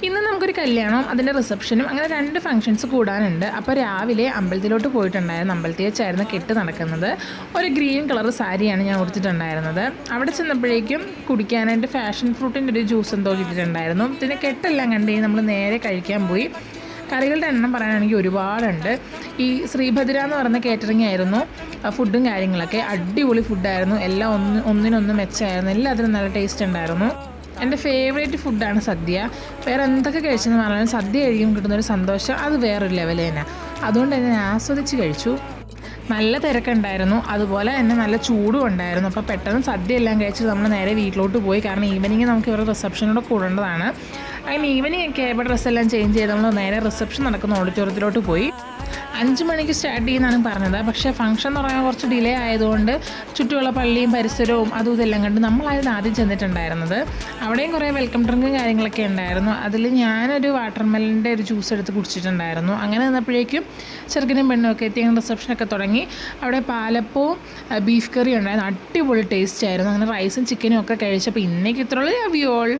ഇന്ന് നമുക്കൊരു കല്യാണം അതിൻ്റെ റിസപ്ഷനും അങ്ങനെ 2 ഫംഗ്ഷൻസ് കൂടാനുണ്ട്. അപ്പോൾ രാവിലെ അമ്പലത്തിലോട്ട് പോയിട്ടുണ്ടായിരുന്നു. അമ്പലത്തിൽ വെച്ചായിരുന്നു കെട്ട് നടക്കുന്നത്. ഒരു ഗ്രീൻ കളർ സാരിയാണ് ഞാൻ ഉടുത്തിട്ടുണ്ടായിരുന്നത്. അവിടെ ചെന്നപ്പോഴേക്കും കുടിക്കാനായിട്ട് ഫാഷൻ ഫ്രൂട്ടിൻ്റെ ഒരു ജ്യൂസ് എന്തോ കിട്ടിയിട്ടുണ്ടായിരുന്നു. പിന്നെ കെട്ടെല്ലാം കണ്ട് നമ്മൾ നേരെ കഴിക്കാൻ പോയി. കറികളുടെ എണ്ണം പറയാനാണെങ്കിൽ ഒരുപാടുണ്ട്. ഈ ശ്രീഭദ്ര എന്ന് പറയുന്ന കേറ്ററിംഗ് ആയിരുന്നു ഫുഡും കാര്യങ്ങളൊക്കെ. അടിപൊളി ഫുഡായിരുന്നു. എല്ലാം ഒന്നിനൊന്ന് മെച്ചമായിരുന്നു. എല്ലാത്തിനും നല്ല ടേസ്റ്റ് ഉണ്ടായിരുന്നു. എൻ്റെ ഫേവറേറ്റ് ഫുഡാണ് സദ്യ. വേറെ എന്തൊക്കെ കഴിച്ചെന്ന് പറഞ്ഞാലും സദ്യ കഴിക്കുമ്പോൾ കിട്ടുന്നൊരു സന്തോഷം അത് വേറൊരു ലെവൽ തന്നെ. അതുകൊണ്ട് തന്നെ ഞാൻ ആസ്വദിച്ച് കഴിച്ചു. നല്ല തിരക്കുണ്ടായിരുന്നു, അതുപോലെ തന്നെ നല്ല ചൂടും ഉണ്ടായിരുന്നു. അപ്പോൾ പെട്ടെന്ന് സദ്യ എല്ലാം കഴിച്ചിട്ട് നമ്മൾ നേരെ വീട്ടിലോട്ട് പോയി. കാരണം ഈവനിങ് നമുക്ക് ഇവരുടെ റിസപ്ഷനോട് കൂടേണ്ടതാണ്. അങ്ങനെ ഈവനിങ് ഒക്കെ ആയപ്പോൾ ഡ്രസ്സെല്ലാം ചേഞ്ച് ചെയ്ത് നമ്മൾ നേരെ റിസപ്ഷൻ നടക്കുന്ന ഓഡിറ്റോറിയത്തിലോട്ട് പോയി. 5 മണിക്ക് സ്റ്റാർട്ട് ചെയ്യുന്നതാണ് പറഞ്ഞത്. പക്ഷേ ഫംഗ്ഷൻ എന്ന് പറയാൻ കുറച്ച് ഡിലേ ആയതുകൊണ്ട് ചുറ്റുമുള്ള പള്ളിയും പരിസരവും അതും ഇതെല്ലാം കണ്ട് നമ്മളായിരുന്നു ആദ്യം ചെന്നിട്ടുണ്ടായിരുന്നത്. അവിടെയും കുറേ വെൽക്കം ഡ്രിങ്കും കാര്യങ്ങളൊക്കെ ഉണ്ടായിരുന്നു. അതിൽ ഞാനൊരു വാട്ടർമെലൻ്റെ ഒരു ജ്യൂസ് എടുത്ത് കുടിച്ചിട്ടുണ്ടായിരുന്നു. അങ്ങനെ നിന്നപ്പോഴേക്കും ചെറുക്കനും പെണ്ണും ഒക്കെ എത്തി. അങ്ങനെ റിസപ്ഷനൊക്കെ തുടങ്ങി. അവിടെ പാലപ്പവും ബീഫ് കറിയും ഉണ്ടായിരുന്നു. അടിപൊളി ടേസ്റ്റ് ആയിരുന്നു. അങ്ങനെ റൈസും ചിക്കനും ഒക്കെ കഴിച്ചപ്പോൾ ഇന്നേക്ക് ഇത്രയുള്ളൂ. Love you all.